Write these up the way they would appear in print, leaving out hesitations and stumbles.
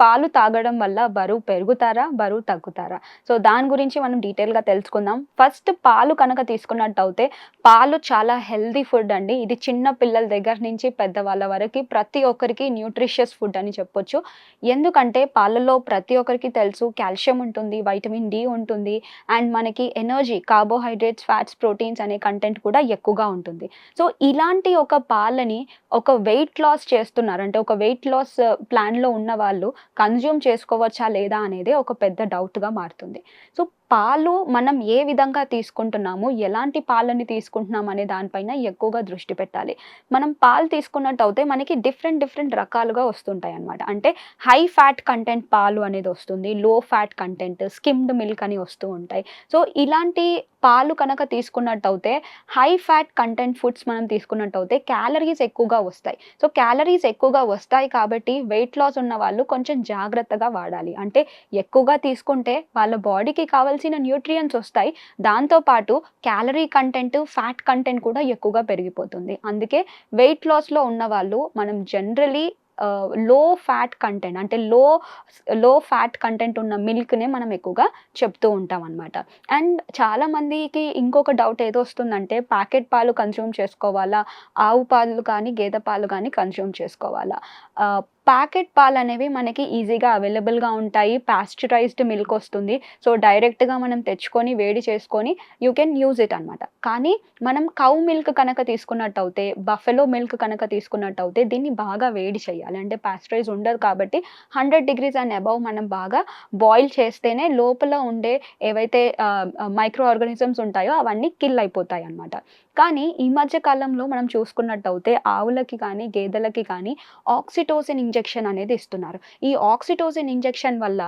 పాలు తాగడం వల్ల బరువు పెరుగుతారా? బరువు తగ్గుతారా? సో, దాని గురించి మనం డీటెయిల్‌గా తెలుసుకుందాం. ఫస్ట్ పాలు కనుక తీసుకున్నట్టయితే, పాలు చాలా హెల్తీ ఫుడ్ అండి. ఇది చిన్న పిల్లల దగ్గర నుంచి పెద్దవాళ్ళ వరకి ప్రతి ఒక్కరికి న్యూట్రిషియస్ ఫుడ్ అని చెప్పొచ్చు. ఎందుకంటే పాలల్లో ప్రతి ఒక్కరికి తెలుసు కాల్షియం ఉంటుంది, వైటమిన్ డి ఉంటుంది అండ్ మనకి ఎనర్జీ, కార్బోహైడ్రేట్స్, ఫ్యాట్స్, ప్రోటీన్స్ అనే కంటెంట్ కూడా ఎక్కువగా ఉంటుంది. సో, ఇలాంటి ఒక పాలని ఒక వెయిట్ లాస్ చేస్తున్నారు. అంటే ఒక వెయిట్ లాస్ ప్లాన్‌లో ఉన్నవాళ్ళు కన్జ్యూమ్ చేసుకోవచ్చా లేదా అనేది ఒక పెద్ద డౌట్‌గా మారుతుంది. సో, పాలు మనం ఏ విధంగా తీసుకుంటున్నాము, ఎలాంటి పాలని తీసుకుంటున్నాం అనే దానిపైన ఎక్కువగా దృష్టి పెట్టాలి. మనం పాలు తీసుకున్నట్టయితే మనకి డిఫరెంట్ రకాలుగా వస్తుంటాయన్నమాట. అంటే హై ఫ్యాట్ కంటెంట్ పాలు అనేది వస్తుంది. లో ఫ్యాట్ కంటెంట్, స్కిమ్డ్ మిల్క్ అని వస్తూ ఉంటాయి. సో, ఇలాంటి పాలు కనుక తీసుకున్నట్టయితే హై ఫ్యాట్ కంటెంట్ ఫుడ్స్ మనం తీసుకున్నట్టయితే క్యాలరీస్ ఎక్కువగా వస్తాయి. సో, క్యాలరీస్ ఎక్కువగా వస్తాయి కాబట్టి వెయిట్ లాస్ ఉన్న వాళ్ళు కొంచెం జాగ్రత్తగా వాడాలి. అంటే ఎక్కువగా తీసుకుంటే వాళ్ళ బాడీకి కావాల్సిన న్యూట్రియంట్స్ వస్తాయి. దాంతో పాటు క్యాలరీ కంటెంట్, ఫ్యాట్ కంటెంట్ కూడా ఎక్కువగా పెరిగిపోతుంది. అందుకే వెయిట్ లాస్‌లో ఉన్నవాళ్ళు మనం జనరల్లీ లో ఫ్యాట్ కంటెంట్ అంటే లో ఫ్యాట్ కంటెంట్ ఉన్న మిల్క్‌నే మనం ఎక్కువగా చెప్తూ ఉంటామనమాట. అండ్ చాలా మందికి ఇంకొక డౌట్ ఏదొస్తుందంటే ప్యాకెట్ పాలు కన్జ్యూమ్ చేసుకోవాలా? ఆవు పాలు కానీ, గేదె పాలు కానీ కన్జ్యూమ్ చేసుకోవాలా? ప్యాకెట్ పాలనేవి మనకి ఈజీగా అవైలబుల్‌గా ఉంటాయి. పాస్చరైజ్డ్ మిల్క్ వస్తుంది. సో, డైరెక్ట్‌గా మనం తెచ్చుకొని, వేడి చేసుకొని యూ కెన్ యూజ్ ఇట్ అనమాట. కానీ మనం కౌ మిల్క్ కనుక తీసుకున్నట్టయితే, బఫెలో మిల్క్ కనుక తీసుకున్నట్టయితే దీన్ని బాగా వేడి చేయాలి. అంటే పాస్చరైజ్ ఉండదు కాబట్టి 100 డిగ్రీస్ అండ్ అబోవ్ మనం బాగా బాయిల్ చేస్తేనే లోపల ఉండే ఏవైతే మైక్రో ఆర్గానిజమ్స్ ఉంటాయో అవన్నీ కిల్ అయిపోతాయన్నమాట. కానీ ఈ మధ్య కాలంలో మనం చూసుకున్నట్టయితే ఆవులకి కానీ, గేదెలకి కానీ ఆక్సిటోసిన్ ఇంజెక్షన్ అనేది ఇస్తున్నారు. ఈ ఆక్సిటోసిన్ ఇంజెక్షన్ వల్ల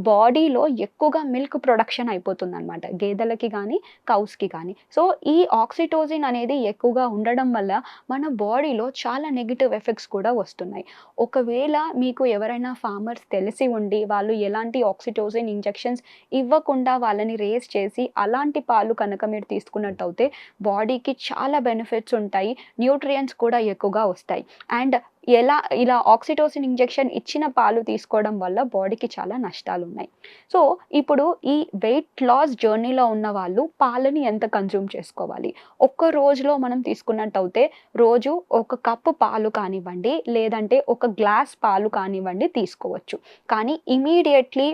బాడీలో ఎక్కువగా మిల్క్ ప్రొడక్షన్ అయిపోతుందన్నమాట. గేదెలకి గానీ, కౌస్‌కి కానీ. సో, ఈ ఆక్సిటోసిన్ అనేది ఎక్కువగా ఉండడం వల్ల మన బాడీలో చాలా నెగెటివ్ ఎఫెక్ట్స్ కూడా వస్తున్నాయి. ఒకవేళ మీకు ఎవరైనా ఫార్మర్స్ తెలిసి ఉండి వాళ్ళు ఎలాంటి ఆక్సిటోసిన్ ఇంజెక్షన్స్ ఇవ్వకుండా వాళ్ళని రేజ్ చేసి అలాంటి పాలు కనుక మీరు తీసుకున్నట్టయితే బాడీకి చాలా బెనిఫిట్స్ ఉంటాయి. న్యూట్రియంట్స్ కూడా ఎక్కువగా వస్తాయి. అండ్ ఇలా ఆక్సిటోసిన్ ఇంజెక్షన్ ఇచ్చిన పాలు తీసుకోవడం వల్ల బాడీకి చాలా నష్టాలున్నాయి. సో, ఇప్పుడు ఈ వెయిట్ లాస్ జర్నీలో ఉన్న వాళ్ళు పాలని ఎంత కన్జ్యూమ్ చేసుకోవాలి? ఒక్క రోజులో మనం తీసుకున్నట్టయితే రోజు ఒక కప్పు పాలు కానివ్వండి, లేదంటే ఒక గ్లాస్ పాలు కానివ్వండి తీసుకోవచ్చు. కానీ ఇమ్మీడియేట్‌లీ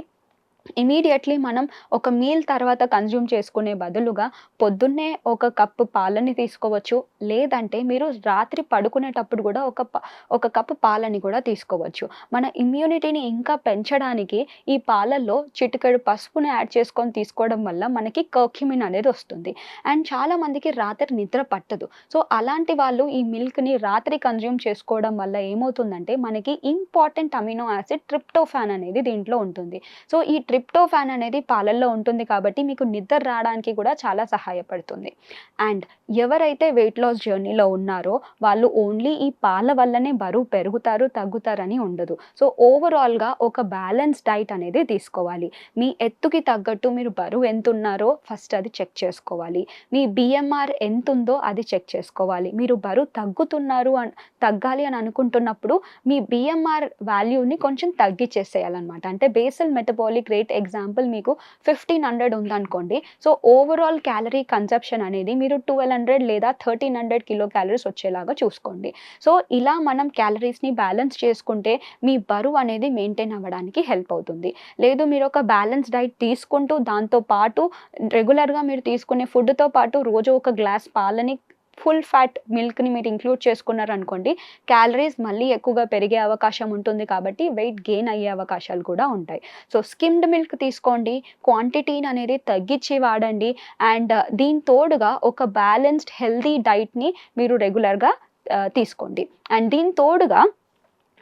మనం ఒక మీల్ తర్వాత కన్జ్యూమ్ చేసుకునే బదులుగా పొద్దున్నే ఒక కప్పు పాలని తీసుకోవచ్చు. లేదంటే మీరు రాత్రి పడుకునేటప్పుడు గూడా ఒక కప్పు పాలని కూడా తీసుకోవచ్చు. మన ఇమ్యూనిటీని ఇంకా పెంచడానికి ఈ పాలల్లో చిటికెడు పసుపుని యాడ్ చేసుకొని తీసుకోవడం వల్ల మనకి కర్క్యుమిన్ అనేది వస్తుంది. అండ్ చాలామందికి రాత్రి నిద్ర పట్టదు. సో, అలాంటి వాళ్ళు ఈ మిల్క్‌ని రాత్రి కన్జ్యూమ్ చేసుకోవడం వల్ల ఏమవుతుందంటే మనకి ఇంపార్టెంట్ అమినో యాసిడ్ ట్రిప్టోఫాన్ అనేది దీంట్లో ఉంటుంది. సో, ఈ ట్రిప్టోఫాన్ అనేది పాలల్లో ఉంటుంది కాబట్టి మీకు నిద్ర రావడానికి కూడా చాలా సహాయపడుతుంది. అండ్ ఎవరైతే వెయిట్ లాస్ జర్నీలో ఉన్నారో వాళ్ళు ఓన్లీ ఈ పాల వల్లనే బరువు పెరుగుతారు, తగ్గుతారని ఉండదు. సో, ఓవరాల్‌గా ఒక బ్యాలెన్స్ డైట్ అనేది తీసుకోవాలి. మీ ఎత్తుకి తగ్గట్టు మీరు బరువు ఎంతున్నారో ఫస్ట్ అది చెక్ చేసుకోవాలి. మీ బీఎంఆర్ ఎంతుందో అది చెక్ చేసుకోవాలి. మీరు బరువు తగ్గాలి అని అనుకుంటున్నప్పుడు మీ బీఎంఆర్ వాల్యూని కొంచెం తగ్గిచ్చేసేయాలనమాట. అంటే బేసల్ మెటబాలిక్ రేట్ ఎగ్జాంపుల్ మీకు 1500 ఉందనుకోండి. సో, ఓవరాల్ క్యాలరీ కన్జంప్షన్ అనేది మీరు 1200 లేదా 1300 కిలో క్యాలరీస్ వచ్చేలాగా చూసుకోండి. సో, ఇలా మనం క్యాలరీస్‌ని బ్యాలెన్స్ చేసుకుంటే మీ బరువు అనేది మెయింటైన్ అవ్వడానికి హెల్ప్ అవుతుంది. లేదు మీరు ఒక బ్యాలెన్స్ డైట్ తీసుకుంటూ దాంతో పాటు రెగ్యులర్‌గా మీరు తీసుకునే ఫుడ్‌తో పాటు రోజు ఒక గ్లాస్ పాలని ఫుల్ ఫ్యాట్ మిల్క్‌ని మీరు ఇంక్లూడ్ చేసుకున్నారనుకోండి, క్యాలరీస్ మళ్ళీ ఎక్కువగా పెరిగే అవకాశం ఉంటుంది కాబట్టి వెయిట్ గెయిన్ అయ్యే అవకాశాలు కూడా ఉంటాయి. సో, స్కిమ్డ్ మిల్క్ తీసుకోండి. క్వాంటిటీని అనేది తగ్గించి వాడండి. అండ్ దీని తోడుగా ఒక బ్యాలెన్స్డ్ హెల్తీ డైట్‌ని మీరు రెగ్యులర్‌గా తీసుకోండి. అండ్ దీని తోడుగా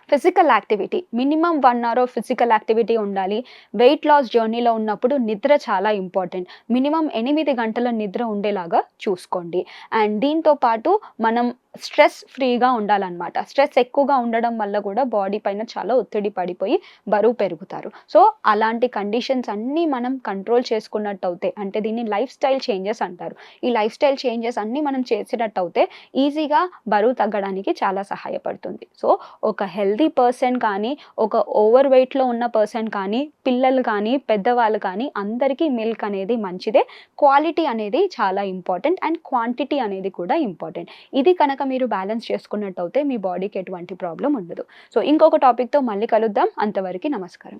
physical activity minimum 1 hour of physical activity ఉండాలి. వెయిట్ లాస్ జర్నీలో ఉన్నప్పుడు నిద్ర చాలా ఇంపార్టెంట్. మినిమమ్ 8 గంటల నిద్ర ఉండేలాగా చూసుకోండి. అండ్ దీంతో పాటు మనం స్ట్రెస్ ఫ్రీగా ఉండాలనమాట. స్ట్రెస్ ఎక్కువగా ఉండడం వల్ల కూడా బాడీ పైన చాలా ఒత్తిడి పడిపోయి బరువు పెరుగుతారు. సో, అలాంటి కండిషన్స్ అన్నీ మనం కంట్రోల్ చేసుకున్నట్టయితే అంటే దీన్ని లైఫ్ స్టైల్ చేంజెస్ అంటారు. ఈ లైఫ్ స్టైల్ చేంజెస్ అన్నీ మనం చేసినట్టయితే ఈజీగా బరువు తగ్గడానికి చాలా సహాయపడుతుంది. సో, ఒక హెల్తీ హెల్తీ పర్సన్ కానీ, ఒక ఓవర్ వెయిట్‌లో ఉన్న పర్సన్ కానీ, పిల్లలు కానీ, పెద్దవాళ్ళు కానీ అందరికీ మిల్క్ అనేది మంచిదే. క్వాలిటీ అనేది చాలా ఇంపార్టెంట్ అండ్ క్వాంటిటీ అనేది కూడా ఇంపార్టెంట్. ఇది కనుక మీరు బ్యాలెన్స్ చేసుకున్నట్టయితే మీ బాడీకి ఎటువంటి ప్రాబ్లమ్ ఉండదు. సో, ఇంకొక టాపిక్‌తో మళ్ళీ కలుద్దాం. అంతవరకి నమస్కారం.